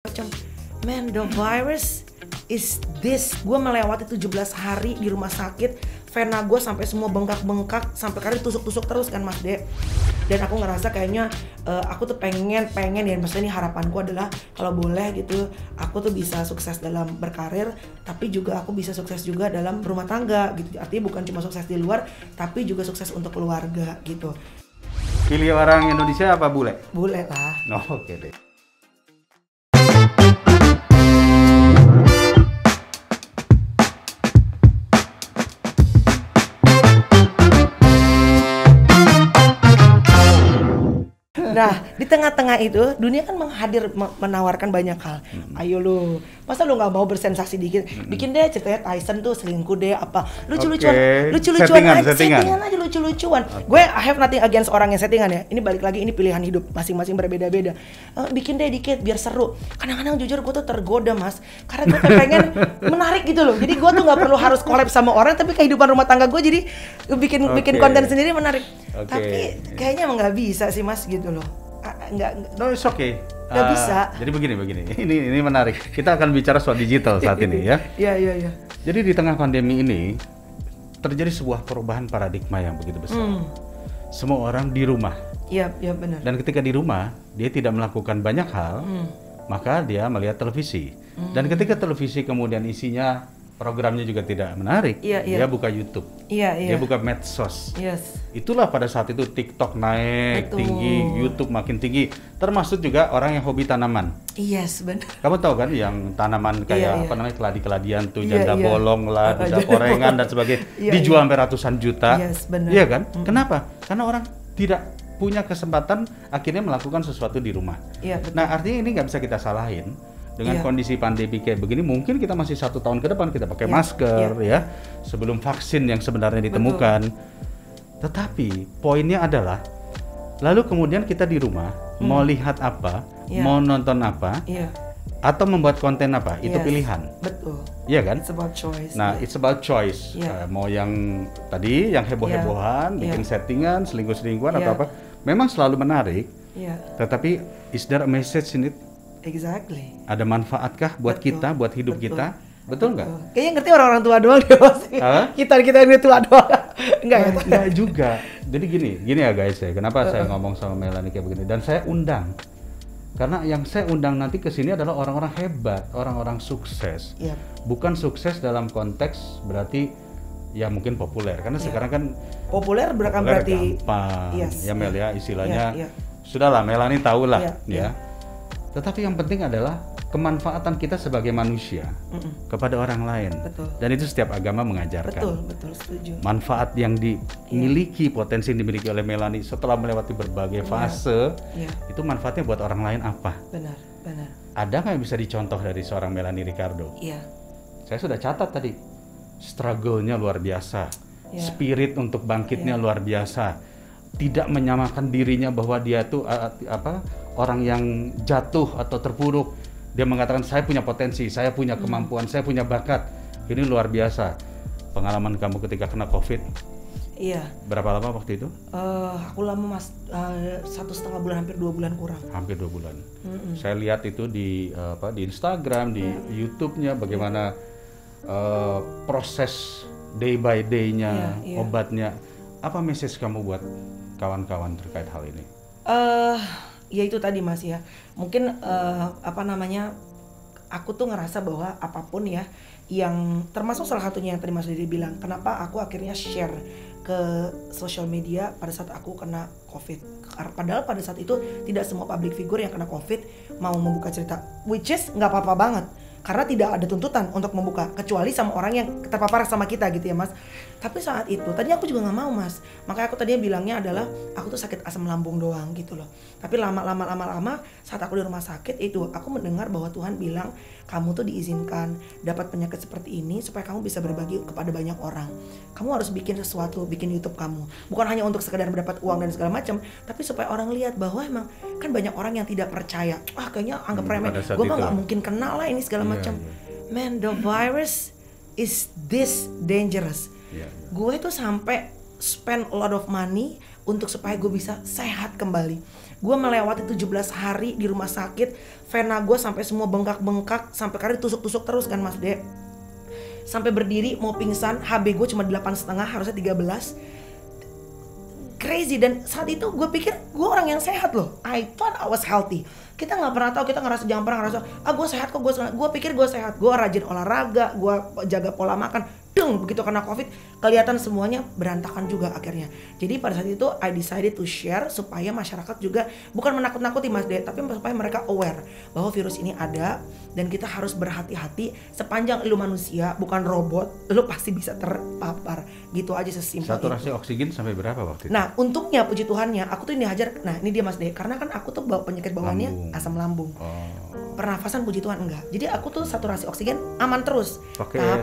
macam, man, the virus is this. Gue melewati 17 hari di rumah sakit, vena gue sampai semua bengkak-bengkak, sampai kali tusuk-tusuk terus kan Mas De. Dan aku ngerasa kayaknya aku tuh pengen ya, maksudnya ini harapanku adalah kalau boleh gitu, aku tuh bisa sukses dalam berkarir, tapi juga aku bisa sukses juga dalam rumah tangga gitu. Artinya bukan cuma sukses di luar, tapi juga sukses untuk keluarga gitu. Pilih orang Indonesia apa bule? Bule lah. Oh, oke deh. Nah, di tengah-tengah itu, dunia kan menawarkan banyak hal. Ayo lu, masa lu nggak mau bersensasi dikit? Bikin deh ceritanya Tyson tuh selingkuh deh apa. Lucu-lucuan aja, settingan aja lucu-lucuan. Gue I have nothing against orang yang settingan ya. Ini balik lagi, ini pilihan hidup masing-masing berbeda-beda. Bikin deh dikit biar seru. Kadang-kadang jujur gue tuh tergoda Mas, karena gue pengen menarik gitu loh. Jadi gue tuh nggak perlu harus collab sama orang, tapi kehidupan rumah tangga gue jadi bikin konten sendiri menarik. Tapi kayaknya emang nggak bisa sih Mas gitu loh. No, it's okay. Nggak bisa. Jadi begini. Ini menarik. Kita akan bicara soal digital saat ini ya. Iya. Jadi di tengah pandemi ini terjadi sebuah perubahan paradigma yang begitu besar. Semua orang di rumah. Iya benar. Dan ketika di rumah, dia tidak melakukan banyak hal, maka dia melihat televisi. Dan ketika televisi kemudian isinya programnya juga tidak menarik, dia buka YouTube, dia buka medsos. Itulah pada saat itu TikTok naik tinggi, YouTube makin tinggi, termasuk juga orang yang hobi tanaman. Yes, benar. Kamu tahu kan yang tanaman kayak apa namanya keladi-keladian tuh, janda bolong lah, janda korengan dan sebagainya, dijual sampai ratusan juta. Yes, benar. Iya kan? Kenapa? Karena orang tidak punya kesempatan akhirnya melakukan sesuatu di rumah. Nah artinya ini nggak bisa kita salahin. Dengan kondisi pandemi kayak begini, mungkin kita masih 1 tahun ke depan kita pakai masker ya, sebelum vaksin yang sebenarnya ditemukan. Tetapi poinnya adalah, lalu kemudian kita di rumah mau lihat apa, mau nonton apa, atau membuat konten apa, itu pilihan. Betul. Iya kan? It's about choice. Nah, it's about choice. Mau yang tadi, yang heboh-hebohan, bikin settingan, selingkuh-selingkuhan atau apa, memang selalu menarik. Tetapi is there a message in it? Exactly. Ada manfaatkah buat kita, buat hidup kita? Betul nggak? Kayaknya ngerti orang-orang tua doang deh Mas. Kita yang tua doang. Enggak juga. Jadi gini ya guys ya. Kenapa saya ngomong sama Melanie kayak begini? Dan saya undang. Karena yang saya undang nanti ke sini adalah orang-orang hebat, orang-orang sukses. Bukan sukses dalam konteks berarti ya mungkin populer. Karena sekarang kan populer berarti gampang. Ya Mel ya istilahnya. Sudahlah Melanie tahu lah ya. Tetapi yang penting adalah kemanfaatan kita sebagai manusia kepada orang lain. Dan itu setiap agama mengajarkan. Betul, setuju. Manfaat yang dimiliki, potensi yang dimiliki oleh Melanie setelah melewati berbagai fase, itu manfaatnya buat orang lain apa? Benar. Ada nggak yang bisa dicontoh dari seorang Melanie Ricardo? Saya sudah catat tadi, struggle-nya luar biasa, spirit untuk bangkitnya luar biasa, tidak menyamakan dirinya bahwa dia tuh orang yang jatuh atau terpuruk. Dia mengatakan saya punya potensi, saya punya kemampuan, saya punya bakat. Ini luar biasa. Pengalaman kamu ketika kena COVID? Berapa lama waktu itu? Aku lama Mas, 1,5 bulan, hampir 2 bulan kurang. Hampir 2 bulan. Saya lihat itu di Instagram, di YouTube-nya bagaimana proses day by day-nya, obatnya. Apa message kamu buat kawan-kawan terkait hal ini? Ya itu tadi Mas ya, mungkin aku tuh ngerasa bahwa apapun ya, yang termasuk salah satunya yang tadi Mas Didi bilang, kenapa aku akhirnya share ke sosial media pada saat aku kena COVID. Padahal pada saat itu tidak semua public figure yang kena COVID mau membuka cerita, which is nggak apa-apa banget. Karena tidak ada tuntutan untuk membuka, kecuali sama orang yang terpapar sama kita gitu ya Mas. Tapi saat itu, tadi aku juga gak mau Mas. Makanya aku tadinya bilangnya adalah, aku tuh sakit asam lambung doang gitu loh. Tapi lama-lama saat aku di rumah sakit itu, aku mendengar bahwa Tuhan bilang, kamu tuh diizinkan dapat penyakit seperti ini supaya kamu bisa berbagi kepada banyak orang. Kamu harus bikin sesuatu, bikin YouTube kamu. Bukan hanya untuk sekedar mendapat uang dan segala macam, tapi supaya orang lihat bahwa emang kan banyak orang yang tidak percaya. Kayaknya anggap remeh. Gue mah gak mungkin kenal lah ini segala macam. Man, the virus is this dangerous. Gue tuh sampai spend a lot of money untuk supaya gue bisa sehat kembali. Gue melewati 17 hari di rumah sakit, vena gue sampai semua bengkak-bengkak, sampai karena ditusuk-tusuk terus kan Mas De. Sampai berdiri mau pingsan, HB gue cuma 8,5, harusnya 13. Crazy, dan saat itu gue pikir gue orang yang sehat loh. I thought I was healthy. Kita nggak pernah tahu, kita jangan pernah ngerasa gue sehat kok, gue pikir gue sehat, gue rajin olahraga, gue jaga pola makan. Begitu kena COVID kelihatan semuanya berantakan juga akhirnya. Jadi pada saat itu I decided to share supaya masyarakat juga bukan menakut-nakuti Mas De, tapi supaya mereka aware bahwa virus ini ada dan kita harus berhati-hati. Sepanjang lu manusia bukan robot, lu pasti bisa terpapar. Gitu aja, sesimpel itu. Saturasi oksigen sampai berapa waktu itu? Nah untungnya puji Tuhannya aku tuh dihajar. Nah ini dia Mas De, karena kan aku tuh bawa penyakit bawaannya asam lambung. Pernafasan puji Tuhan enggak. Jadi aku tuh saturasi oksigen aman terus.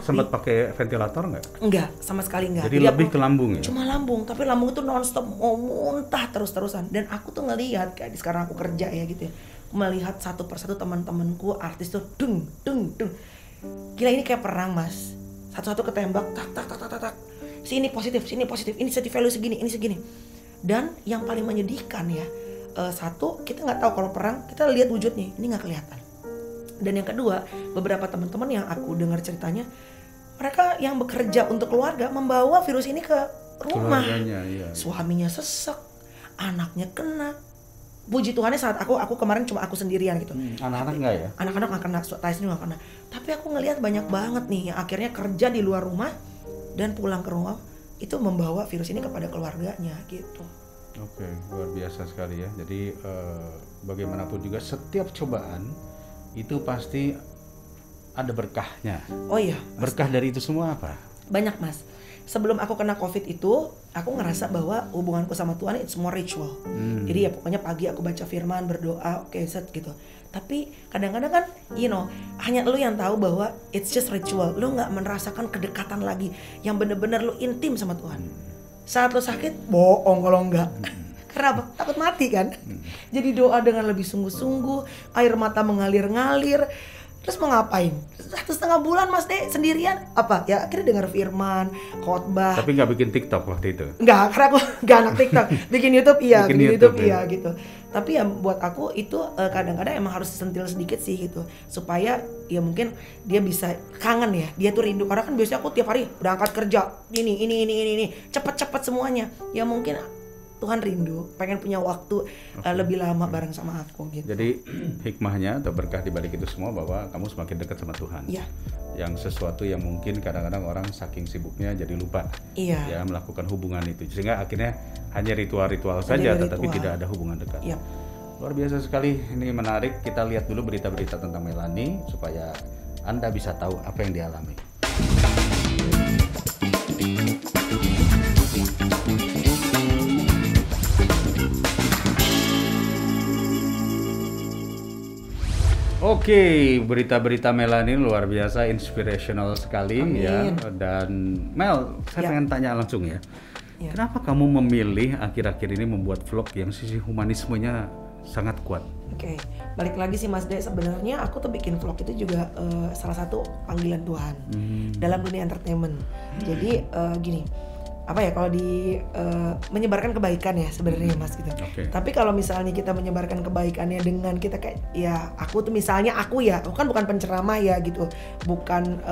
Sempat pakai ventilator enggak? Enggak, sama sekali enggak. Jadi lebih ke lambung ya? Cuma lambung, tapi lambung itu nonstop mau muntah terus-terusan. Dan aku tuh ngelihat kayak sekarang aku kerja ya gitu ya, melihat satu persatu teman-temanku artis tuh dung. Gila, ini kayak perang Mas. Satu-satu ketembak, tak. Sini positif, ini safety value segini, ini segini. Dan yang paling menyedihkan ya, satu, kita nggak tahu kalau perang, kita lihat wujudnya, ini nggak kelihatan. Dan yang kedua, beberapa teman-teman yang aku dengar ceritanya, mereka yang bekerja untuk keluarga membawa virus ini ke rumah. Iya. Suaminya sesek, anaknya kena. Puji Tuhannya saat aku kemarin cuma aku sendirian gitu. Anak-anak enggak ya? Anak-anak nggak kena, Tyson juga nggak kena. Tapi aku ngelihat banyak banget nih yang akhirnya kerja di luar rumah dan pulang ke rumah itu membawa virus ini kepada keluarganya gitu. Oke, luar biasa sekali ya. Jadi bagaimanapun juga setiap cobaan itu pasti ada berkahnya. Oh iya. Berkah dari itu semua apa? Banyak Mas. Sebelum aku kena COVID itu, aku ngerasa bahwa hubunganku sama Tuhan itu semua ritual. Jadi ya pokoknya pagi aku baca firman, berdoa, set gitu. Tapi kadang-kadang kan, hanya lu yang tahu bahwa it's just ritual. Lu nggak merasakan kedekatan lagi yang bener-bener lu intim sama Tuhan. Saat lu sakit, bohong kalau enggak. Karena takut mati kan. Jadi doa dengan lebih sungguh-sungguh, air mata mengalir-ngalir. Terus mau ngapain? 1,5 bulan Mas De sendirian. Apa? Ya akhirnya dengar firman, khotbah. Tapi nggak bikin TikTok waktu itu? Nggak, karena aku nggak anak TikTok. Bikin YouTube iya, bikin YouTube iya gitu. Tapi ya buat aku itu kadang-kadang emang harus sentil sedikit sih gitu. Supaya ya mungkin dia bisa kangen ya. Dia tuh rindu. Karena kan biasanya aku tiap hari berangkat kerja. Ini. Cepet-cepet semuanya. Ya mungkin Tuhan rindu, pengen punya waktu lebih lama bareng sama aku gitu. Jadi hikmahnya atau berkah di balik itu semua bahwa kamu semakin dekat sama Tuhan. Iya. Yang sesuatu yang mungkin kadang-kadang orang saking sibuknya jadi lupa. Iya. Ya melakukan hubungan itu. Sehingga akhirnya hanya ritual-ritual saja tetapi tidak ada hubungan dekat. Iya. Luar biasa sekali, ini menarik. Kita lihat dulu berita-berita tentang Melanie supaya Anda bisa tahu apa yang dialami. Oke, berita-berita Melanie luar biasa, inspirational sekali. Amin. Ya. Dan Mel, saya pengen tanya langsung ya. Kenapa kamu memilih akhir-akhir ini membuat vlog yang sisi humanismenya sangat kuat? Oke, balik lagi sih Mas De, sebenarnya aku tuh bikin vlog itu juga salah satu panggilan Tuhan dalam dunia entertainment. Jadi gini, apa ya, kalau di menyebarkan kebaikan ya sebenarnya Mas gitu. Okay. Tapi kalau misalnya kita menyebarkan kebaikannya dengan kita kayak ya aku tuh misalnya aku kan bukan penceramah ya gitu, bukan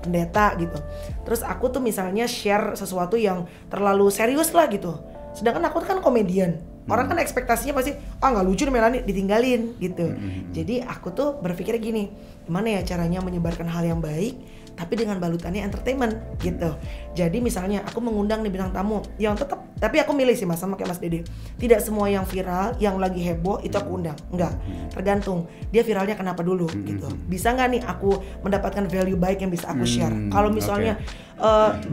pendeta gitu. Terus aku tuh misalnya share sesuatu yang terlalu serius lah gitu. Sedangkan aku tuh kan komedian. Orang kan ekspektasinya pasti nggak lucu nih Melanie, ditinggalin gitu. Jadi aku tuh berpikir gini, gimana ya caranya menyebarkan hal yang baik tapi dengan balutannya entertainment gitu. Jadi misalnya aku mengundang nih bintang tamu yang tetap, tapi aku milih sih Mas, sama kayak Mas Dede. Tidak semua yang viral, yang lagi heboh itu aku undang. Enggak, tergantung dia viralnya kenapa dulu gitu. Bisa nggak nih aku mendapatkan value baik yang bisa aku share. Kalau misalnya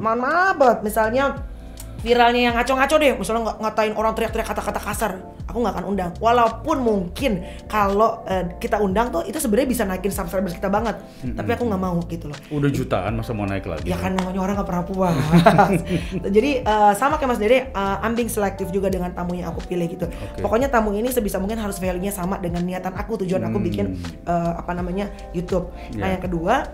mohon maaf banget, misalnya viralnya yang ngaco-ngaco deh, misalnya ngatain orang teriak-teriak kata-kata kasar, aku nggak akan undang. Walaupun mungkin kalau kita undang tuh itu sebenarnya bisa naikin subscribers kita banget, tapi aku nggak mau gitu loh. Udah jutaan masa mau naik lagi? Ya kan namanya orang nggak pernah puas. Jadi sama kayak Mas Dede, I'm being selektif juga dengan tamu yang aku pilih gitu. Okay. Pokoknya tamu ini sebisa mungkin harus value-nya sama dengan niatan aku, tujuan aku bikin YouTube. Nah yang kedua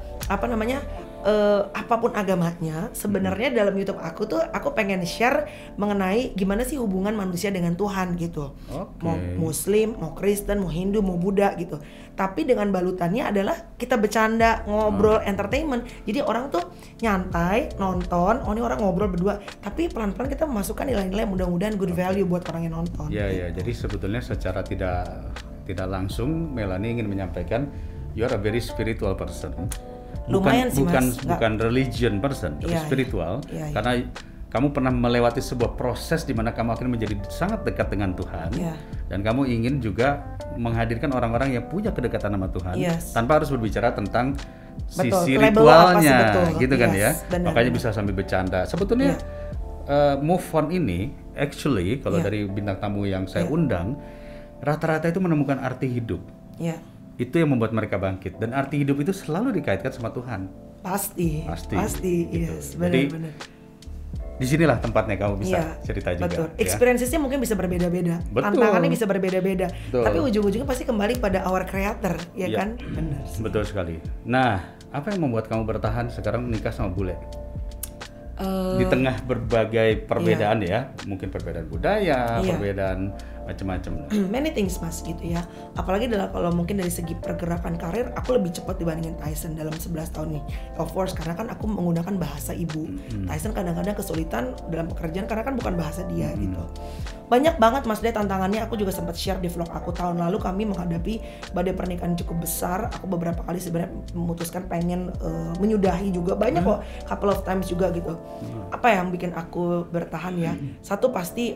apapun agamanya, sebenarnya dalam YouTube aku tuh aku pengen share mengenai gimana sih hubungan manusia dengan Tuhan gitu. Mau Muslim, mau Kristen, mau Hindu, mau Buddha gitu. Tapi dengan balutannya adalah kita bercanda, ngobrol, entertainment. Jadi orang tuh nyantai, nonton, oh ini orang ngobrol berdua. Tapi pelan-pelan kita memasukkan nilai-nilai mudah-mudahan good value buat orang yang nonton. Iya. Jadi sebetulnya secara tidak langsung Melanie ingin menyampaikan you are a very spiritual person. Lumayan sih Mas. Bukan religion person, tapi spiritual. Karena kamu pernah melewati sebuah proses di mana kamu akhirnya menjadi sangat dekat dengan Tuhan. Dan kamu ingin juga menghadirkan orang-orang yang punya kedekatan sama Tuhan tanpa harus berbicara tentang sisi ritualnya, gitu kan ya. Makanya bisa sambil bercanda. Sebetulnya move on ini, actually kalau dari bintang tamu yang saya undang, rata-rata itu menemukan arti hidup. Itu yang membuat mereka bangkit, dan arti hidup itu selalu dikaitkan sama Tuhan. Pasti, gitu. Yes, benar-benar. Disinilah tempatnya kamu bisa cerita juga. Betul. Experiences-nya mungkin bisa berbeda-beda, tantangannya bisa berbeda-beda, tapi ujung-ujungnya pasti kembali pada our creator, ya kan? Benar. Betul sekali. Nah, apa yang membuat kamu bertahan sekarang menikah sama bule? Di tengah berbagai perbedaan ya, mungkin perbedaan budaya, perbedaan macam-macam. Many things Mas gitu ya. Apalagi kalau mungkin dari segi pergerakan karir aku lebih cepat dibandingin Tyson dalam 11 tahun nih. Of course karena kan aku menggunakan bahasa ibu. Tyson kadang-kadang kesulitan dalam pekerjaan karena kan bukan bahasa dia gitu. Banyak banget Mas dia tantangannya. Aku juga sempat share di vlog aku tahun lalu kami menghadapi badai pernikahan cukup besar. Aku beberapa kali sebenarnya memutuskan pengen menyudahi juga. Banyak kok couple of times juga gitu. Apa yang bikin aku bertahan ya? Satu pasti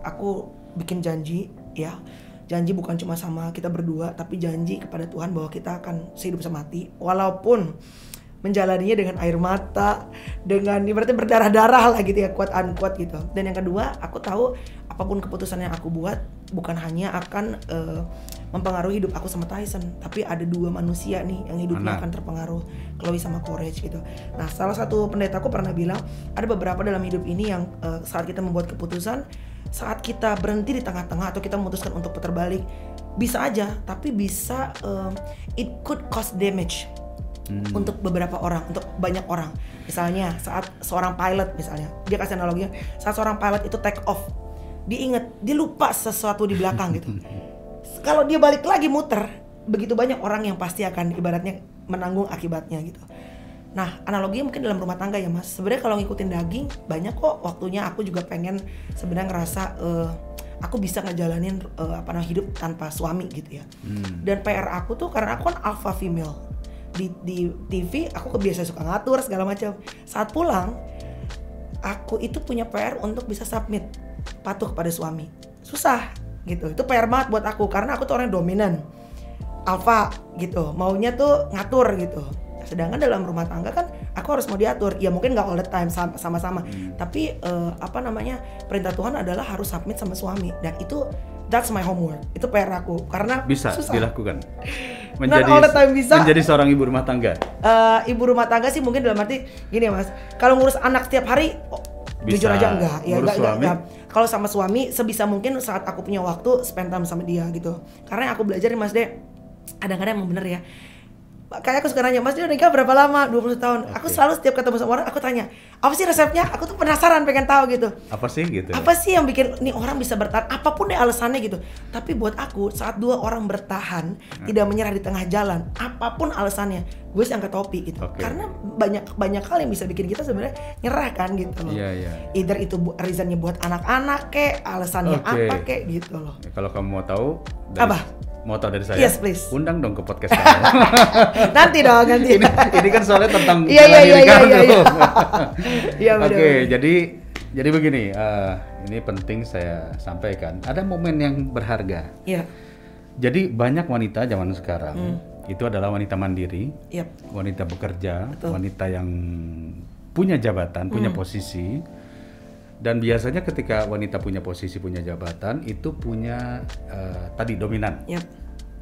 aku bikin janji ya, janji bukan cuma sama kita berdua tapi janji kepada Tuhan bahwa kita akan sehidup semati walaupun menjalaninya dengan air mata, dengan ibaratnya berdarah-darah lah gitu ya, quote unquote gitu. Dan yang kedua aku tahu apapun keputusan yang aku buat bukan hanya akan mempengaruhi hidup aku sama Tyson, tapi ada dua manusia nih yang hidupnya akan terpengaruh, Chloe sama Courage gitu. Nah salah satu pendetaku pernah bilang ada beberapa dalam hidup ini yang saat kita membuat keputusan, saat kita berhenti di tengah-tengah atau kita memutuskan untuk putar balik, bisa aja, tapi bisa it could cause damage untuk beberapa orang, untuk banyak orang. Misalnya saat seorang pilot misalnya, dia kasih analoginya, saat seorang pilot itu take off, dia inget, dia lupa sesuatu di belakang gitu. Kalau dia balik lagi muter, begitu banyak orang yang pasti akan ibaratnya menanggung akibatnya gitu. Nah, analoginya mungkin dalam rumah tangga ya Mas. Sebenarnya kalau ngikutin daging banyak kok waktunya. Aku juga pengen sebenarnya ngerasa aku bisa ngejalanin hidup tanpa suami gitu ya. Dan PR aku tuh karena aku kan alpha female. Di TV aku kebiasaan suka ngatur segala macam. Saat pulang aku itu punya PR untuk bisa submit, patuh kepada suami. Susah gitu. Itu PR banget buat aku karena aku tuh orang dominan. Alpha gitu. Maunya tuh ngatur gitu. Sedangkan dalam rumah tangga kan aku harus mau diatur. Ya mungkin nggak all the time sama-sama. Tapi perintah Tuhan adalah harus submit sama suami. Dan itu that's my homework. Itu PR aku karena bisa susah dilakukan. Menjadi seorang ibu rumah tangga. Ibu rumah tangga sih mungkin dalam arti gini ya Mas. Kalau ngurus anak setiap hari jujur aja enggak. Ya enggak. Kalau sama suami sebisa mungkin saat aku punya waktu spend time sama dia gitu. Karena yang aku belajar nih Mas De, kadang-kadang emang bener ya. Kayak aku suka nanya, Mas dia udah nikah berapa lama? 20 tahun. Aku selalu setiap ketemu sama orang, aku tanya, apa sih resepnya? Aku tuh penasaran, pengen tahu gitu. Apa sih gitu? Apa sih yang bikin nih orang bisa bertahan? Apapun deh alasannya gitu. Tapi buat aku, saat dua orang bertahan, tidak menyerah di tengah jalan, apapun alasannya, gue sih angkat topi gitu. Karena banyak hal yang bisa bikin kita sebenarnya nyerah kan gitu loh. Either itu reasonnya buat anak-anak kek, alasannya apa kek gitu loh. Ya, kalau kamu mau tahu apa? Mau tahu dari saya? Yes, please. Undang dong ke podcast kamu. Nanti dong, nanti. Ini kan soalnya tentang Iya. Oke, jadi begini, ini penting saya sampaikan. Ada momen yang berharga. Iya. Jadi banyak wanita zaman sekarang itu adalah wanita mandiri, wanita bekerja, wanita yang punya jabatan, punya posisi. Dan biasanya ketika wanita punya posisi, punya jabatan, itu punya tadi dominan.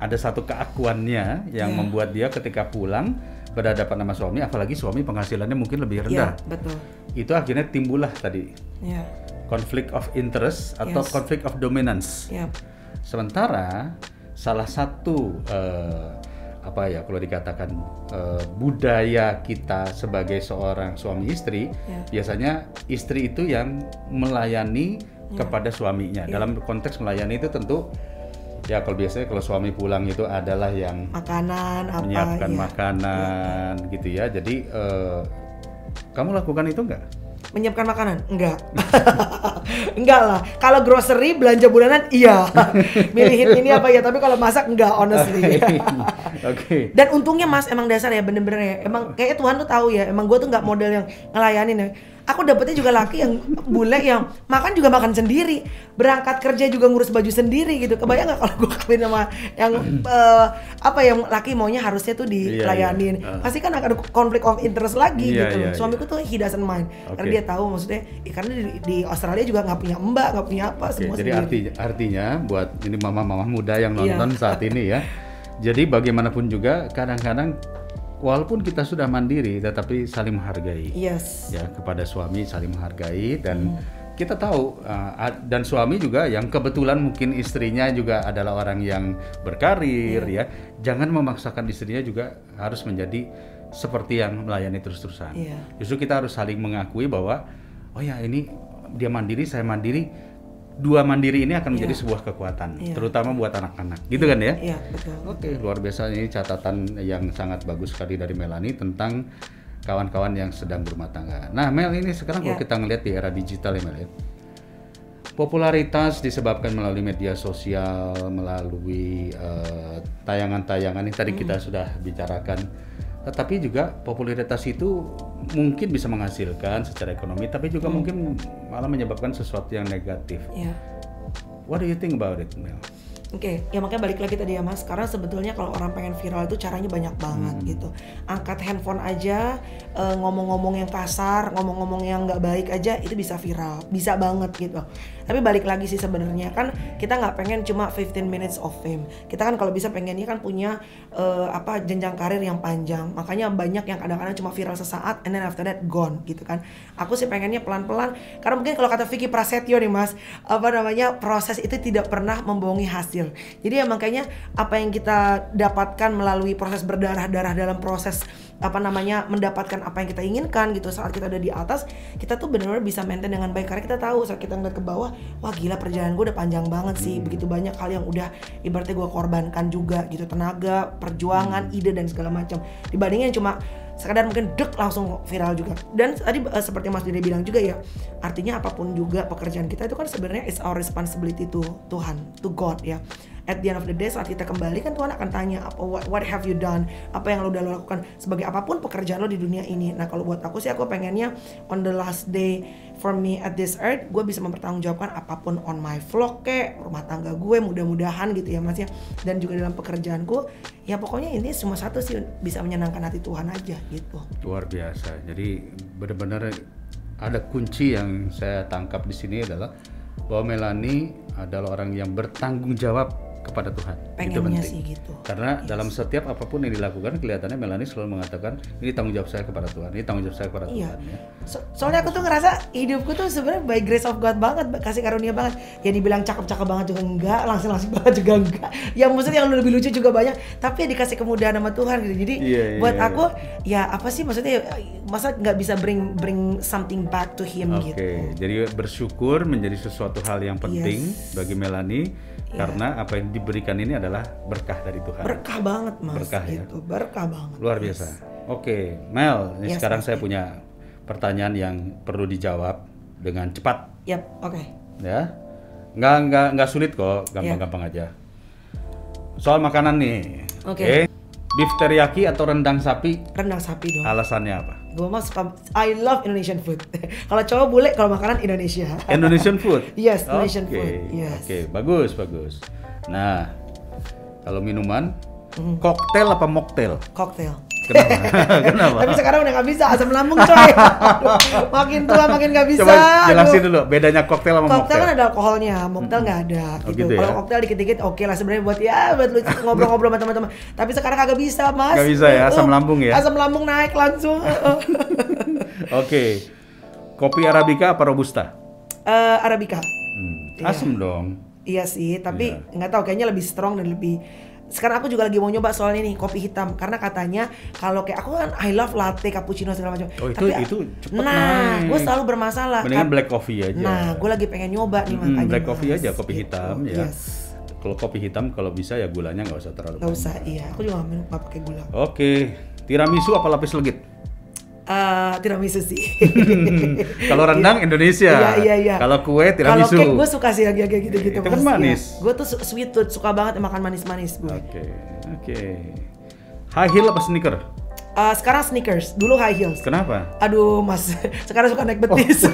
Ada satu keakuannya yang membuat dia ketika pulang berhadapan sama suami, apalagi suami penghasilannya mungkin lebih rendah. Betul. Itu akhirnya timbullah tadi konflik of interest atau konflik of dominance. Sementara salah satu apa ya kalau dikatakan budaya kita sebagai seorang suami istri, biasanya istri itu yang melayani kepada suaminya. Dalam konteks melayani itu tentu ya kalau biasanya kalau suami pulang itu adalah yang makanan menyiapkan makanan gitu ya. Jadi kamu lakukan itu enggak? Menyiapkan makanan? Enggak. Enggak lah. Kalau grocery belanja bulanan iya. Milihin ini apa ya, tapi kalau masak enggak, honestly. Oke. Dan untungnya Mas emang dasar ya, bener-bener ya. Emang kayaknya Tuhan tuh tahu ya. Emang gue tuh nggak model yang ngelayanin ya. Aku dapetnya juga laki yang bule yang makan juga makan sendiri, berangkat kerja juga ngurus baju sendiri gitu. Kebayang nggak kalau gue kawin sama yang yang laki maunya harusnya tuh dilayanin? Pasti kan akan konflik of interest lagi gitu. Suamiku tuh he doesn't mind, karena dia tahu maksudnya, karena di Australia juga nggak punya mbak, nggak punya apa, semua jadi sendiri. artinya buat ini mama-mama muda yang nonton saat ini ya. Jadi bagaimanapun juga kadang-kadang walaupun kita sudah mandiri, tetapi saling menghargai. Yes. Ya, kepada suami saling menghargai dan kita tahu dan suami juga yang kebetulan mungkin istrinya juga adalah orang yang berkarir ya. Jangan memaksakan istrinya juga harus menjadi seperti yang melayani terus-terusan. Justru kita harus saling mengakui bahwa oh ya ini dia mandiri, saya mandiri. Dua mandiri ini akan menjadi sebuah kekuatan, terutama buat anak-anak, gitu kan ya? Iya, betul. Oke, luar biasa, ini catatan yang sangat bagus sekali dari Melanie tentang kawan-kawan yang sedang berumah tangga. Nah, Mel, ini sekarang kalau kita ngelihat di era digital ya, Mel, popularitas disebabkan melalui media sosial, melalui tayangan-tayangan yang tadi kita sudah bicarakan. Tetapi juga popularitas itu mungkin bisa menghasilkan secara ekonomi, tapi juga mungkin malah menyebabkan sesuatu yang negatif. What do you think about it, Mel? Oke, ya makanya balik lagi tadi ya Mas, karena sebetulnya kalau orang pengen viral itu caranya banyak banget gitu. Angkat handphone aja, ngomong-ngomong yang kasar, ngomong-ngomong yang nggak baik aja itu bisa viral, bisa banget gitu. Tapi balik lagi sih sebenarnya kan kita nggak pengen cuma 15 minutes of fame. Kita kan kalau bisa pengennya kan punya jenjang karir yang panjang. Makanya banyak yang kadang-kadang cuma viral sesaat and then after that gone gitu kan. Aku sih pengennya pelan-pelan, karena mungkin kalau kata Vicky Prasetyo nih Mas, proses itu tidak pernah membohongi hasil. Jadi ya makanya apa yang kita dapatkan melalui proses berdarah-darah dalam proses mendapatkan apa yang kita inginkan gitu, saat kita udah di atas, kita tuh benar-benar bisa maintain dengan baik, karena kita tahu saat kita ngeliat ke bawah, wah gila perjalanan gue udah panjang banget sih, begitu banyak hal yang udah ibaratnya gue korbankan juga gitu, tenaga, perjuangan, ide dan segala macam, dibandingin cuma sekadar mungkin langsung viral juga. Dan tadi seperti Mas Dede bilang juga ya, artinya apapun juga pekerjaan kita itu kan sebenarnya is our responsibility to Tuhan, to God ya. At the end of the day saat kita kembali kan Tuhan akan tanya what have you done, apa yang lo udah lakukan sebagai apapun pekerjaan lo di dunia ini. Nah kalau buat aku sih, aku pengennya on the last day for me at this earth, gue bisa mempertanggungjawabkan apapun on my vlog kek, rumah tangga gue, mudah-mudahan gitu ya Mas ya. Dan juga dalam pekerjaanku, ya pokoknya ini cuma satu sih, bisa menyenangkan hati Tuhan aja gitu. Luar biasa. Jadi benar-benar ada kunci yang saya tangkap di sini adalah bahwa Melanie adalah orang yang bertanggung jawab kepada Tuhan. Pengennya sih gitu. Karena dalam setiap apapun yang dilakukan, kelihatannya Melanie selalu mengatakan ini tanggung jawab saya kepada Tuhan, ini tanggung jawab saya kepada Tuhan. Ya. Soalnya aku tuh ngerasa hidupku tuh sebenarnya by grace of God banget, kasih karunia banget. Ya dibilang cakep-cakep banget juga enggak, langsing banget juga enggak. Ya maksudnya yang lebih lucu juga banyak, tapi ya dikasih kemudahan sama Tuhan gitu. Jadi buat aku ya apa sih maksudnya, masa nggak bisa bring something back to Him gitu. Oke, jadi bersyukur menjadi sesuatu hal yang penting bagi Melanie. Karena apa yang diberikan ini adalah berkah dari Tuhan. Berkah banget Mas. Berkah gitu. Berkah banget. Luar biasa. Oke, Mel, ini sekarang saya punya pertanyaan yang perlu dijawab dengan cepat. Oke. Ya, nggak sulit kok, gampang-gampang aja. Soal makanan nih. Oke. Beef teriyaki atau rendang sapi? Rendang sapi dong. Alasannya apa? Gue mah suka, I love Indonesian food. Kalau cowok bule, kalau makanan Indonesia. Indonesian food? Yes, Indonesian food. Yes. Oke, bagus. Nah, kalau minuman, koktail apa mocktail? Koktail. Kenapa? Tapi sekarang udah gak bisa, asam lambung coy. Makin tua makin gak bisa. Coba jelasin dulu bedanya koktail sama mocktail. Koktail kan ada alkoholnya, mocktail nggak ada. Gitu. Kalau koktail dikit-dikit oke lah sebenarnya buat lu ngobrol-ngobrol sama teman-teman. Tapi sekarang kagak bisa Mas. Gak bisa ya, asam lambung ya. Asam lambung naik langsung. Oke. Kopi Arabica apa Robusta? Arabica. Asam dong. Iya sih, tapi nggak tahu kayaknya lebih strong dan lebih sekarang aku juga lagi mau nyoba soalnya nih kopi hitam, karena katanya kalau kayak aku kan I love latte, cappuccino segala macam. Oh itu cepet gue selalu bermasalah. Mendingan black coffee aja. Nah, gue lagi pengen nyoba nih makanya. Black coffee aja, kopi hitam ya. Yes. Kalau kopi hitam kalau bisa ya gulanya nggak usah terlalu. Nggak usah, iya. Aku juga nggak pakai gula. Oke, tiramisu apa lapis legit? Tiramisu sih. Kalau rendang Indonesia. Iya. Kalau kue tiramisu. Kalau cake gue suka sih yang kayak gitu-gitu. Itu kan manis. Ya. Gue tuh sweet tooth, suka banget makan manis-manis gue. Oke. High heel apa sneaker? Sekarang sneakers, dulu high heels. Kenapa? Aduh mas, sekarang suka naik betis.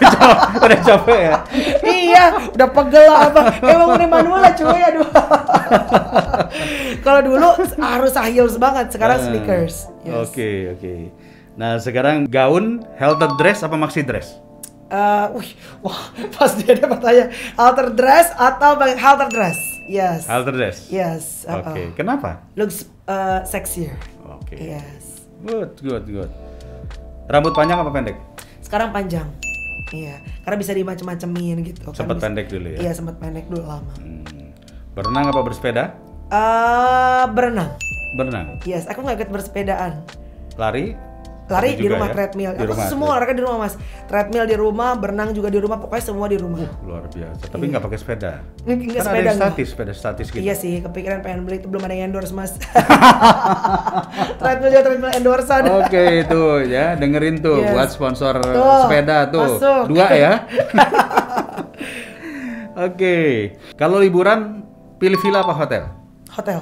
Udah capek ya? Iya, udah pegel apa. Emang udah manual lah cuy, aduh. Kalau dulu harus high heels banget, sekarang sneakers. Yes. Oke. Nah sekarang gaun, halter dress apa maxi dress? Wah, pas dia bertanya halter dress atau halter dress? Yes. Halter dress. Yes. Oke. Kenapa? Looks sexier. Oke. Yes. Good. Rambut panjang apa pendek? Sekarang panjang. Iya, karena bisa dimacem-macemin gitu. Sempat pendek dulu ya? Iya, sempat pendek dulu lama. Berenang apa bersepeda? Berenang. Yes, aku nggak ikut bersepedaan. Lari di rumah, ya? Treadmill. Aku semua olahraga di rumah mas. Treadmill di rumah, berenang juga di rumah, pokoknya semua di rumah. Luar biasa. Tapi nggak pakai sepeda. Nggak kan sepeda. Ada yang sepeda statis gitu. Iya sih, kepikiran pengen beli itu, belum ada yang endorse mas. Treadmill endorsean. Oke, itu ya dengerin tuh buat sponsor sepeda tuh. Masuk. 2 ya. Oke. Kalau liburan pilih villa apa hotel? Hotel.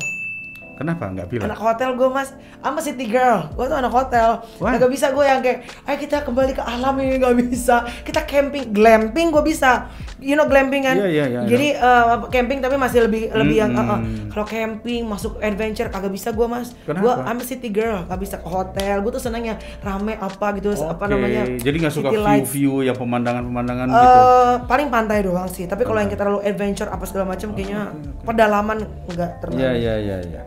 Kenapa nggak villa? Anak hotel gue mas, I'm a city girl, gue tuh anak hotel. Gak bisa gue yang kayak, ayo kita kembali ke alam ini, gak bisa. Kita camping, glamping gue bisa. You know glamping kan? Iya. Jadi camping tapi masih lebih yang kalau camping masuk adventure kagak bisa gue mas. Gue I'm a city girl, gak bisa ke hotel. Gue tuh seneng yang rame apa gitu, apa namanya. Jadi nggak suka view yang pemandangan gitu. Paling pantai doang sih. Tapi kalau yang kita terlalu adventure apa segala macam kayaknya pedalaman enggak terlalu. Iya.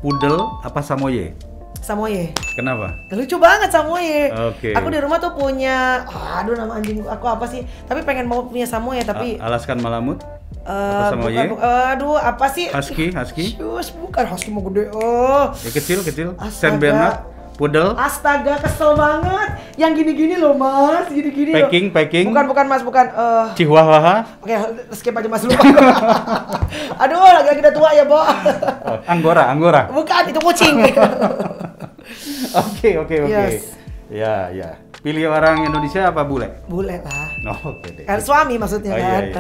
Pudel apa samoyed? Samoyed. Kenapa? Lucu banget samoyed. Oke. Aku di rumah tuh punya, aduh nama anjing aku apa sih? Tapi pengen mau punya samoyed tapi. Alaskan Malamut? Atau samoyed? Aduh apa sih? Husky? Shus, bukan husky mau gede. Oh. Ya, kecil. Saint Bernard? Pudel? Astaga, kesel banget. Yang gini-gini loh mas, gini-gini Packing? Bukan mas, bukan. Chihuahua? Oke, skip aja mas, lupa. Aduh, lagi-lagi udah tua ya, Bo. Anggora? Bukan, itu kucing. Oke. Yes. Ya. Pilih orang Indonesia apa bule? Bule lah. Oke deh. Suami maksudnya kan. Iya.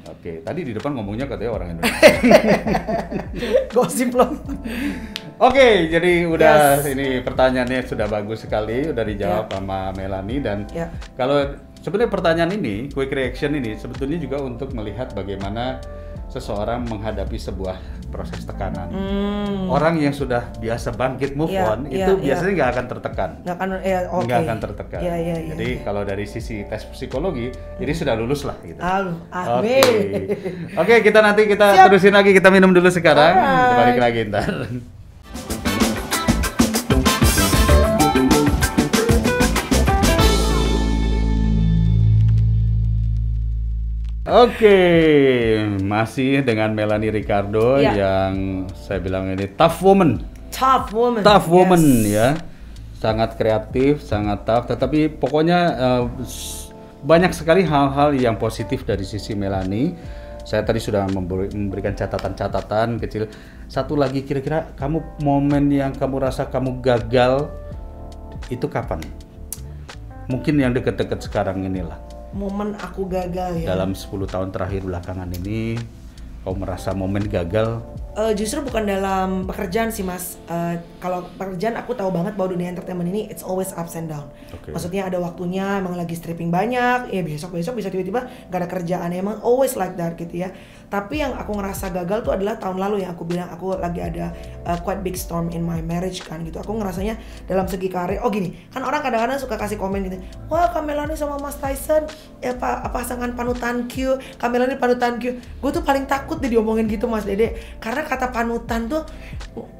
Oke, tadi di depan ngomongnya katanya orang Indonesia. Gosip loh. Oke, jadi udah ini pertanyaannya sudah bagus sekali, udah dijawab sama Melanie dan kalau sebenarnya pertanyaan ini, quick reaction ini sebetulnya juga untuk melihat bagaimana seseorang menghadapi sebuah proses tekanan. Orang yang sudah biasa bangkit move on itu biasanya nggak akan tertekan. Nggak akan tertekan. Jadi kalau dari sisi tes psikologi, ini sudah lulus lah gitu. Oke, kita terusin lagi, kita minum dulu sekarang, kita balik lagi ntar. Oke, masih dengan Melanie Ricardo yang saya bilang ini tough woman ya, sangat kreatif, sangat tough, tetapi pokoknya banyak sekali hal-hal yang positif dari sisi Melanie. Saya tadi sudah memberikan catatan-catatan kecil. Satu lagi, kira-kira kamu momen yang kamu rasa kamu gagal itu kapan? Mungkin yang deket-deket sekarang inilah. Momen aku gagal ya. Dalam 10 tahun terakhir belakangan ini, kau merasa momen gagal? Justru bukan dalam pekerjaan sih mas. Kalau pekerjaan aku tahu banget bahwa dunia entertainment ini it's always ups and down. Maksudnya ada waktunya emang lagi stripping banyak, ya besok bisa tiba-tiba gak ada kerjaan, emang always like that gitu ya. Tapi yang aku ngerasa gagal tuh adalah tahun lalu yang aku bilang aku lagi ada quite big storm in my marriage kan gitu. Aku ngerasanya dalam segi karir, gini, kan orang kadang-kadang suka kasih komen gitu, wah Kak Melanie sama Mas Tyson ya pasangan panutan Q, Kak Melanie panutan Q. Gue tuh paling takut deh diomongin gitu Mas Dede, karena kata panutan tuh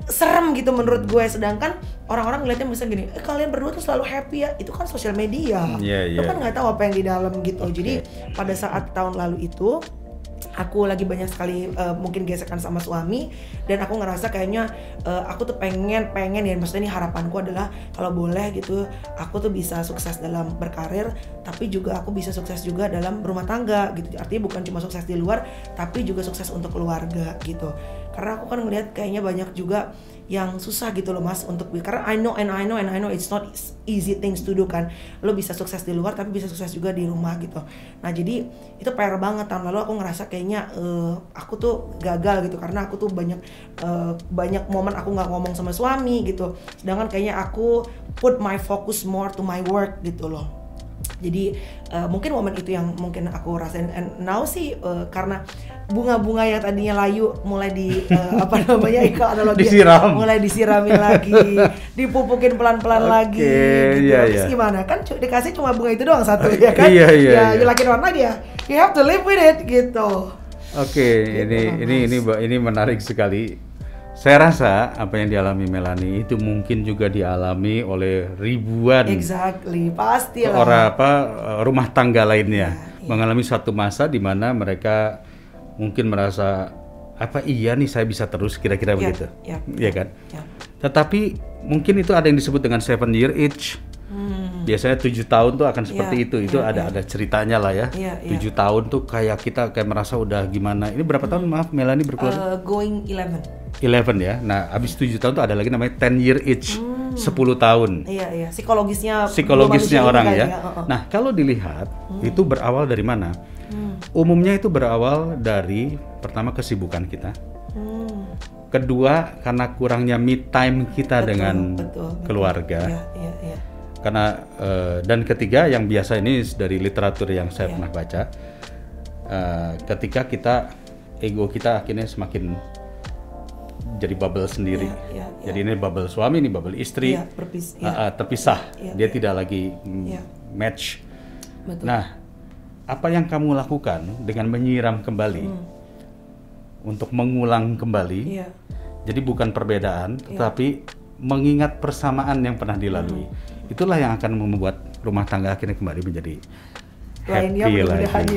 serem gitu menurut gue. Sedangkan orang-orang ngeliatnya misalnya gini, kalian berdua tuh selalu happy ya, itu kan sosial media. Lo kan nggak tahu apa yang di dalam gitu. Jadi pada saat tahun lalu itu aku lagi banyak sekali mungkin gesekan sama suami, dan aku ngerasa kayaknya aku tuh pengen ya, maksudnya ini harapanku adalah kalau boleh gitu aku tuh bisa sukses dalam berkarir, tapi juga aku bisa sukses juga dalam rumah tangga gitu. Artinya bukan cuma sukses di luar tapi juga sukses untuk keluarga gitu. Karena aku kan ngelihat kayaknya banyak juga yang susah gitu loh Mas untuk, karena I know it's not easy things to do kan. Lo bisa sukses di luar tapi bisa sukses juga di rumah gitu. Nah jadi itu PR banget. Tahun lalu aku ngerasa kayaknya aku tuh gagal gitu karena aku tuh banyak momen aku nggak ngomong sama suami gitu. Sedangkan kayaknya aku put my focus more to my work gitu loh. Jadi mungkin momen itu yang mungkin aku rasain. And now sih karena bunga-bunga yang tadinya layu mulai di mulai disiramin lagi, dipupukin pelan-pelan lagi gitu. Terus gimana? Kan dikasih cuma bunga itu doang satu ya kan? Ya lakin warna dia. You have to live with it gitu. Ini menarik sekali. Saya rasa apa yang dialami Melanie itu mungkin juga dialami oleh ribuan pasti orang rumah tangga lainnya mengalami suatu masa di mana mereka mungkin merasa iya nih saya bisa terus kira-kira begitu, ya kan? Tetapi mungkin itu ada yang disebut dengan 7 year itch. Biasanya 7 tahun tuh akan seperti itu ada ceritanya lah ya. 7 tahun tuh kayak kita merasa udah gimana. Ini berapa tahun maaf Melanie berkeluarga? Going 11 ya. Nah, habis 7 tahun tuh ada lagi namanya 10 year itch. 10 tahun. Iya. Psikologisnya orang ya. Nah, kalau dilihat itu berawal dari mana? Umumnya itu berawal dari pertama kesibukan kita. Kedua karena kurangnya me time kita dengan keluarga. Iya. Karena dan ketiga yang biasa ini dari literatur yang saya pernah baca, ketika ego kita akhirnya semakin jadi bubble sendiri. Jadi ini bubble suami, ini bubble istri, terpisah. Dia tidak lagi match. Betul. Nah, apa yang kamu lakukan dengan menyiram kembali untuk mengulang kembali? Jadi bukan perbedaan, tetapi mengingat persamaan yang pernah dilalui. Itulah yang akan membuat rumah tangga akhirnya kembali menjadi happy lagi.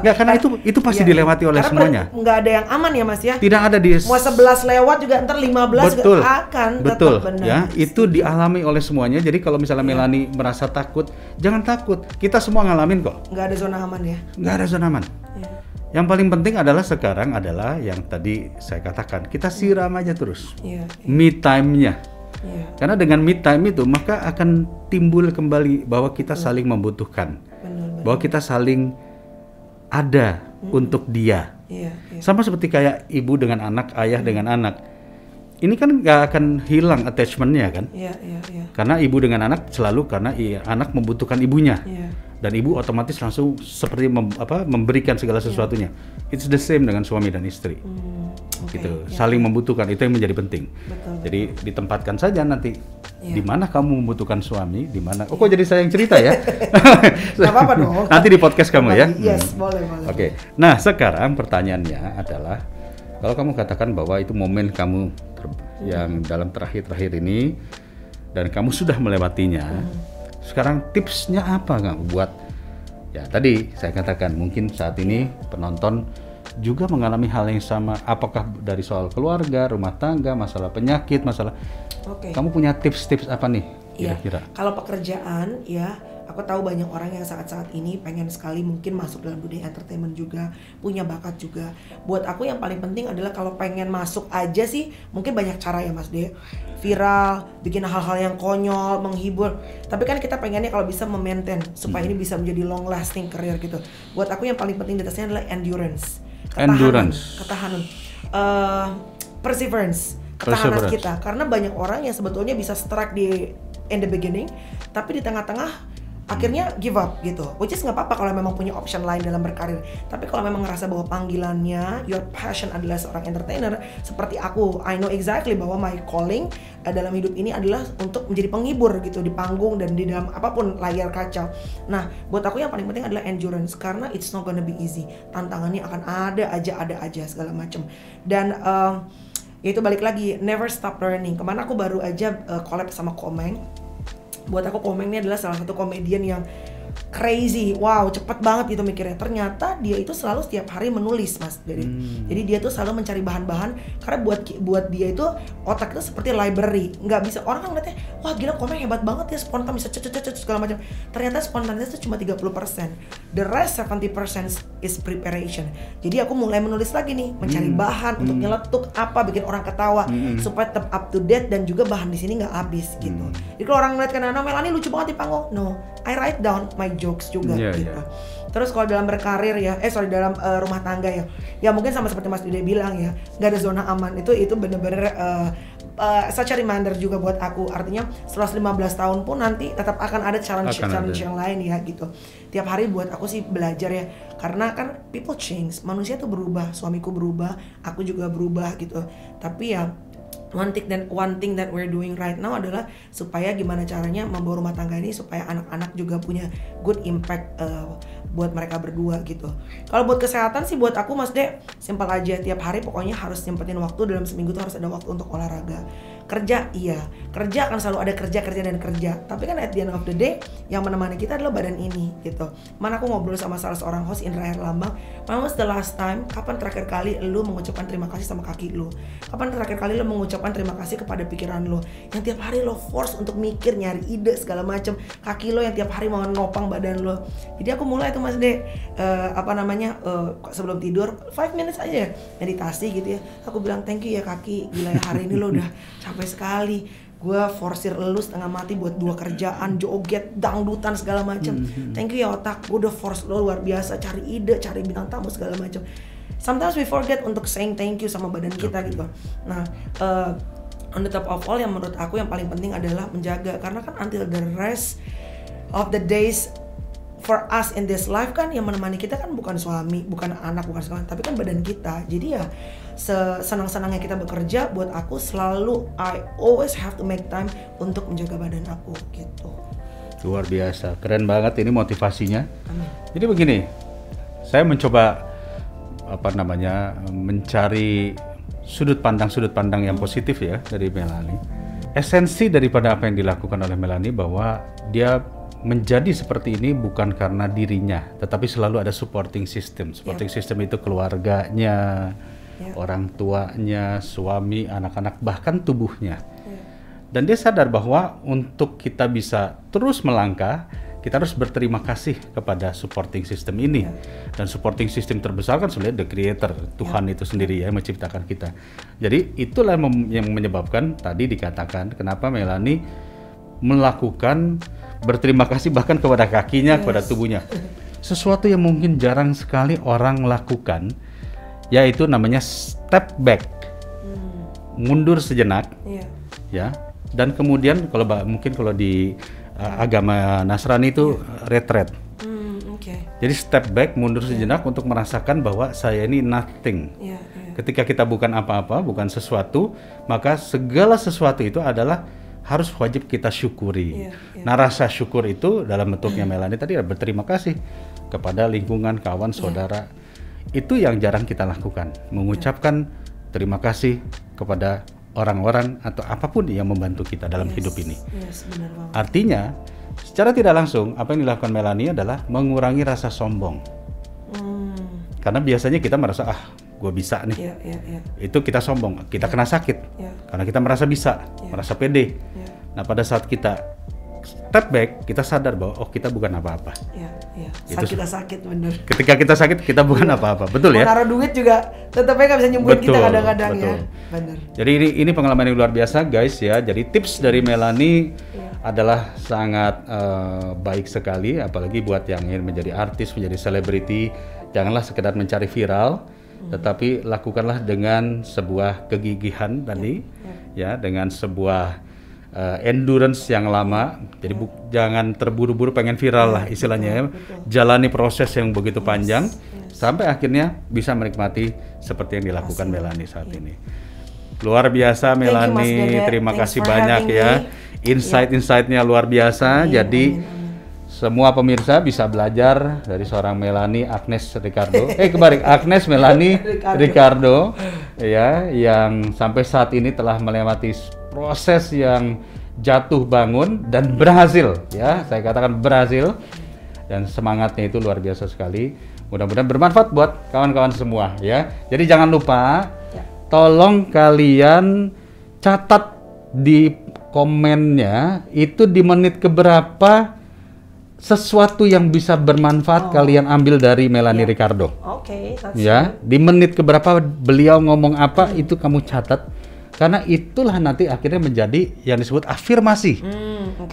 Nggak, karena itu pasti dilewati oleh semuanya. Nggak ada yang aman ya Mas ya. Tidak ada mau 11 lewat juga ntar 15 betul, juga akan betul tetap benar. Ya, itu dialami oleh semuanya. Jadi kalau misalnya Melanie merasa takut, jangan takut. Kita semua ngalamin kok. Nggak ada zona aman ya. Nggak ada zona aman. Yang paling penting adalah sekarang adalah yang tadi saya katakan, kita siram aja terus. Me time-nya. Karena dengan me time itu maka akan timbul kembali bahwa kita saling membutuhkan, bahwa kita saling ada untuk dia. Sama seperti kayak ibu dengan anak, ayah dengan anak. Ini kan nggak akan hilang attachment-nya kan? Karena ibu dengan anak selalu karena anak membutuhkan ibunya. Dan ibu otomatis langsung seperti memberikan segala sesuatunya. It's the same dengan suami dan istri. Gitu, saling membutuhkan, itu yang menjadi penting. Betul. Jadi ditempatkan saja nanti di mana kamu membutuhkan suami, di mana. Kok jadi saya yang cerita ya? Gak apa-apa dong. Nanti di podcast kamu ya. Yes, boleh. Oke. Nah, sekarang pertanyaannya adalah kalau kamu katakan bahwa itu momen kamu yang dalam terakhir-terakhir ini dan kamu sudah melewatinya. Sekarang tipsnya apa nggak buat ya tadi saya katakan mungkin saat ini penonton juga mengalami hal yang sama, apakah dari soal keluarga, rumah tangga, masalah penyakit, masalah. Kamu punya tips-tips apa nih kira-kira? Kalau pekerjaan ya, aku tahu banyak orang yang saat-saat ini pengen sekali mungkin masuk dalam dunia entertainment juga, punya bakat juga. Buat aku yang paling penting adalah kalau pengen masuk aja sih, mungkin banyak cara ya Mas De. Viral, bikin hal-hal yang konyol, menghibur. Tapi kan kita pengennya kalau bisa memaintain supaya ini bisa menjadi long lasting career gitu. Buat aku yang paling penting di atasnya adalah endurance. Ketahanan, perseverance, ketahanan kita. Karena banyak orang yang sebetulnya bisa strike in the beginning, tapi di tengah-tengah akhirnya give up gitu. Which is nggak apa-apa kalau memang punya option lain dalam berkarir. Tapi kalau memang ngerasa bahwa panggilannya, your passion adalah seorang entertainer, seperti aku, I know exactly bahwa my calling dalam hidup ini adalah untuk menjadi penghibur gitu di panggung dan di dalam apapun layar kaca. Nah, buat aku yang paling penting adalah endurance karena it's not gonna be easy. Tantangannya akan ada aja segala macam. Dan yaitu balik lagi, never stop learning. Kemana aku baru aja collab sama Komeng. Buat aku Komeng ini adalah salah satu komedian yang crazy, wow cepet banget gitu mikirnya. Ternyata dia itu selalu setiap hari menulis Mas. Jadi dia tuh selalu mencari bahan-bahan karena buat dia itu otak itu seperti library. Nggak bisa, orang kan ngeliatnya wah gila Komeng hebat banget ya, spontan bisa segala macam. Ternyata spontanitas itu cuma 30%. The rest 70% is preparation. Jadi aku mulai menulis lagi nih, mencari bahan untuk nyeletuk apa, bikin orang ketawa supaya tetap up to date dan juga bahan di sini nggak habis gitu. Jadi kalau orang ngeliat kan Melanie lucu banget di panggung, no, I write down my jokes juga gitu. Terus kalau dalam berkarir ya, dalam rumah tangga ya mungkin sama seperti Mas Dude bilang ya, nggak ada zona aman. Itu bener-bener such a reminder juga buat aku. Artinya setelah 15 tahun pun nanti tetap akan ada challenge yang lain ya gitu. Tiap hari buat aku sih belajar ya, karena kan people change, manusia tuh berubah, suamiku berubah, aku juga berubah gitu. Tapi ya one thing that we're doing right now adalah supaya gimana caranya membawa rumah tangga ini supaya anak-anak juga punya good impact buat mereka berdua gitu. Kalau buat kesehatan sih buat aku Mas De, simpel aja, tiap hari pokoknya harus nyempetin waktu, dalam seminggu tuh harus ada waktu untuk olahraga. Kerja akan selalu ada kerja dan kerja. Tapi kan at the end of the day yang menemani kita adalah badan ini gitu. Mana aku ngobrol sama salah seorang host, Indra Herlambang, "Mama, the last time, kapan terakhir kali lu mengucapkan terima kasih sama kaki lu? Kapan terakhir kali lu mengucapkan terima kasih kepada pikiran lo yang tiap hari lo force untuk mikir, nyari ide segala macam, kaki lo yang tiap hari mau nopang badan lo." Jadi aku mulai tuh Mas De, sebelum tidur 5 minutes aja meditasi gitu ya. Aku bilang thank you ya kaki, gila ya hari ini lo udah capek sekali. Gue forsir lu setengah mati buat 2 kerjaan, joget, dangdutan segala macam. Thank you ya otak, gue udah force lo luar biasa, cari ide, cari bintang tamu segala macam. Sometimes we forget untuk saying thank you sama badan kita gitu. Nah, on the top of all yang menurut aku yang paling penting adalah menjaga, karena kan until the rest of the days for us in this life kan yang menemani kita kan bukan suami, bukan anak, bukan segala, tapi kan badan kita. Jadi ya senang-senangnya kita bekerja, buat aku selalu I always have to make time untuk menjaga badan aku gitu. Luar biasa, keren banget ini motivasinya. Amin. Jadi begini, saya mencoba mencari sudut pandang yang positif ya dari Melanie. Esensi daripada apa yang dilakukan oleh Melanie bahwa dia menjadi seperti ini bukan karena dirinya, tetapi selalu ada supporting system. Supporting system itu keluarganya, orang tuanya, suami, anak-anak, bahkan tubuhnya. Dan dia sadar bahwa untuk kita bisa terus melangkah, kita harus berterima kasih kepada supporting system ini. Dan supporting system terbesar kan sebenarnya the creator, Tuhan itu sendiri ya, yang menciptakan kita. Jadi itulah yang menyebabkan tadi dikatakan kenapa Melanie melakukan berterima kasih bahkan kepada kakinya, kepada tubuhnya. Sesuatu yang mungkin jarang sekali orang lakukan, yaitu namanya step back. Mundur sejenak. Ya. Dan kemudian kalau di agama Nasrani itu retreat. Jadi step back, mundur sejenak untuk merasakan bahwa saya ini nothing. Ketika kita bukan apa-apa, bukan sesuatu, maka segala sesuatu itu adalah harus wajib kita syukuri. Nah, rasa syukur itu dalam bentuknya Melanie tadi berterima kasih kepada lingkungan, kawan, saudara. Itu yang jarang kita lakukan, mengucapkan terima kasih kepada orang-orang atau apapun yang membantu kita dalam hidup ini. Benar banget. Artinya, secara tidak langsung apa yang dilakukan Melanie adalah mengurangi rasa sombong. Karena biasanya kita merasa gue bisa nih. Itu kita sombong, kita kena sakit. Karena kita merasa bisa, merasa pede. Nah, pada saat kita step back, kita sadar bahwa kita bukan apa-apa. Saat kita sakit bener. Ketika kita sakit, kita bukan apa-apa, betul ya? Mau naruh duit juga tetapnya nggak bisa nyembuhin kita kadang-kadang ya. Bener. Jadi ini pengalaman yang luar biasa guys ya. Jadi tips dari Melanie adalah sangat baik sekali, apalagi buat yang ingin menjadi artis, menjadi selebriti. Janganlah sekedar mencari viral, tetapi lakukanlah dengan sebuah kegigihan tadi, ya, dengan sebuah endurance yang lama. Jadi jangan terburu-buru pengen viral lah istilahnya ya. Jalani proses yang begitu panjang sampai akhirnya bisa menikmati seperti yang dilakukan Melanie saat ini. Luar biasa Melanie, terima kasih banyak ya. Insight-insightnya luar biasa. Jadi semua pemirsa bisa belajar dari seorang Melanie Agnes Ricardo. Agnes Melanie Ricardo ya, yang sampai saat ini telah melewati proses yang jatuh bangun dan berhasil ya. Saya katakan berhasil dan semangatnya itu luar biasa sekali. Mudah-mudahan bermanfaat buat kawan-kawan semua ya. Jadi jangan lupa tolong kalian catat di komennya itu di menit keberapa sesuatu yang bisa bermanfaat kalian ambil dari Melanie Ricardo. Oke, ya, di menit keberapa beliau ngomong apa itu kamu catat. Karena itulah nanti akhirnya menjadi yang disebut afirmasi.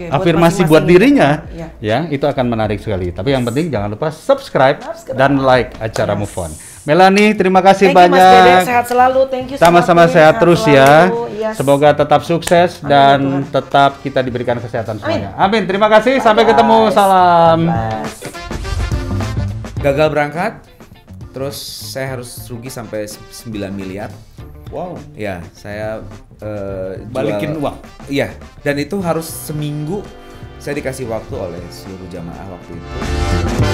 Afirmasi buat dirinya, ya itu akan menarik sekali. Tapi yang penting jangan lupa subscribe dan like acara Move On. Melanie, terima kasih banyak. Mas Dede, sehat selalu. Thank you. Sama-sama sehat terus ya. Semoga tetap sukses dan tetap kita diberikan kesehatan semuanya. Amin. Terima kasih. Sampai ketemu. Salam. Gagal berangkat, terus saya harus rugi sampai 9 miliar. Wow. Ya, saya balikin uang. Iya, dan itu harus seminggu saya dikasih waktu oleh seluruh jamaah waktu itu.